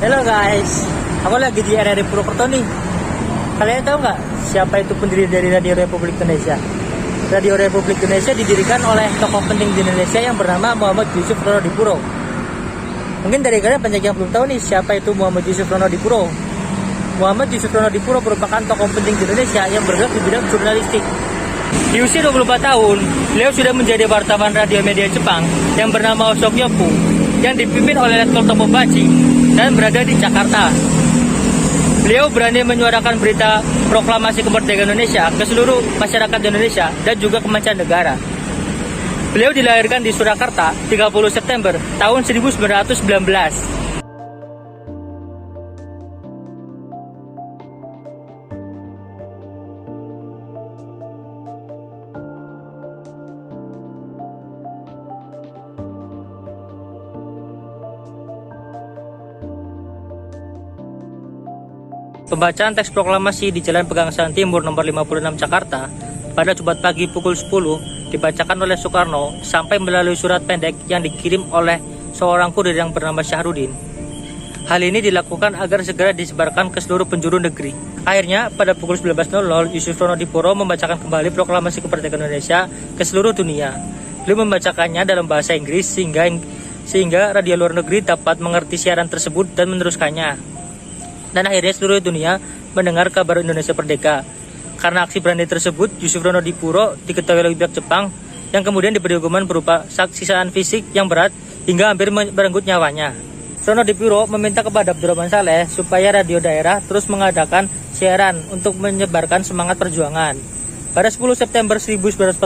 Halo guys, aku lagi di RRI Purwokerto nih. Kalian tahu nggak siapa itu pendiri dari Radio Republik Indonesia? Radio Republik Indonesia didirikan oleh tokoh penting di Indonesia yang bernama Muhammad Yusuf Ronodipuro. Mungkin dari kalian banyak yang belum tahu nih siapa itu Muhammad Yusuf Ronodipuro. Muhammad Yusuf Ronodipuro merupakan tokoh penting di Indonesia yang bergerak di bidang jurnalistik. Di usia 24 tahun, beliau sudah menjadi wartawan radio media Jepang yang bernama Osokyoku yang dipimpin oleh Letkol Tomobachi dan berada di Jakarta. Beliau berani menyuarakan berita proklamasi kemerdekaan Indonesia ke seluruh masyarakat Indonesia dan juga ke mancanegara. Beliau dilahirkan di Surakarta 30 September tahun 1919. Pembacaan teks proklamasi di Jalan Pegangsaan Timur nomor 56 Jakarta pada Jumat pagi pukul 10 dibacakan oleh Soekarno sampai melalui surat pendek yang dikirim oleh seorang kurir yang bernama Syahrudin. Hal ini dilakukan agar segera disebarkan ke seluruh penjuru negeri. Akhirnya pada pukul 19.00 Yusuf Ronodipuro membacakan kembali proklamasi kemerdekaan Indonesia ke seluruh dunia. Beliau membacakannya dalam bahasa Inggris sehingga radio luar negeri dapat mengerti siaran tersebut dan meneruskannya. Dan akhirnya seluruh dunia mendengar kabar Indonesia merdeka. Karena aksi berani tersebut, Yusuf Ronodipuro diketahui oleh pihak Jepang yang kemudian diberi hukuman berupa siksaan fisik yang berat hingga hampir merenggut nyawanya. Ronodipuro meminta kepada Abdurrahman Saleh supaya radio daerah terus mengadakan siaran untuk menyebarkan semangat perjuangan. Pada 10 September 1945,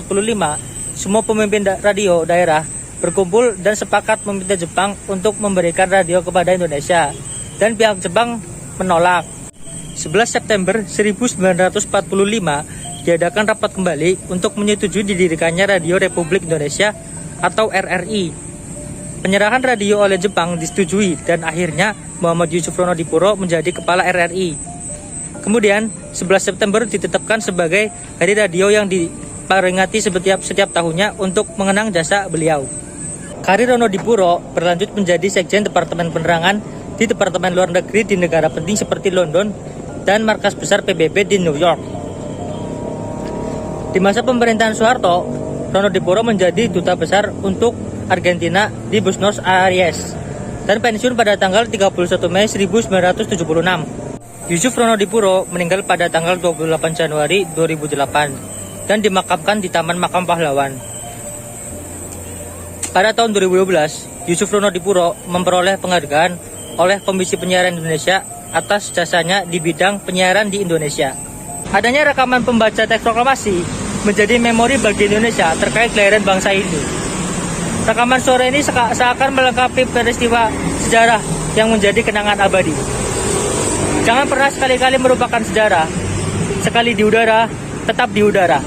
semua pemimpin radio daerah berkumpul dan sepakat meminta Jepang untuk memberikan radio kepada Indonesia. Dan pihak Jepang menolak. 11 September 1945 diadakan rapat kembali untuk menyetujui didirikannya Radio Republik Indonesia atau RRI. Penyerahan radio oleh Jepang disetujui dan akhirnya Muhammad Yusuf Ronodipuro menjadi kepala RRI. Kemudian 11 September ditetapkan sebagai hari radio yang diperingati setiap tahunnya untuk mengenang jasa beliau. Karir Ronodipuro berlanjut menjadi Sekjen Departemen Penerangan di Departemen Luar Negeri di negara penting seperti London dan markas besar PBB di New York. Di masa pemerintahan Soeharto, Ronodipuro menjadi duta besar untuk Argentina di Buenos Aires dan pensiun pada tanggal 31 Mei 1976. Yusuf Ronodipuro meninggal pada tanggal 28 Januari 2008 dan dimakamkan di Taman Makam Pahlawan. Pada tahun 2012, Yusuf Ronodipuro memperoleh penghargaan oleh Komisi Penyiaran Indonesia atas jasanya di bidang penyiaran di Indonesia. Adanya rekaman pembaca teks proklamasi menjadi memori bagi Indonesia terkait kelahiran bangsa ini. Rekaman suara ini seakan melengkapi peristiwa sejarah yang menjadi kenangan abadi. Jangan pernah sekali-kali merupakan sejarah. Sekali di udara, tetap di udara.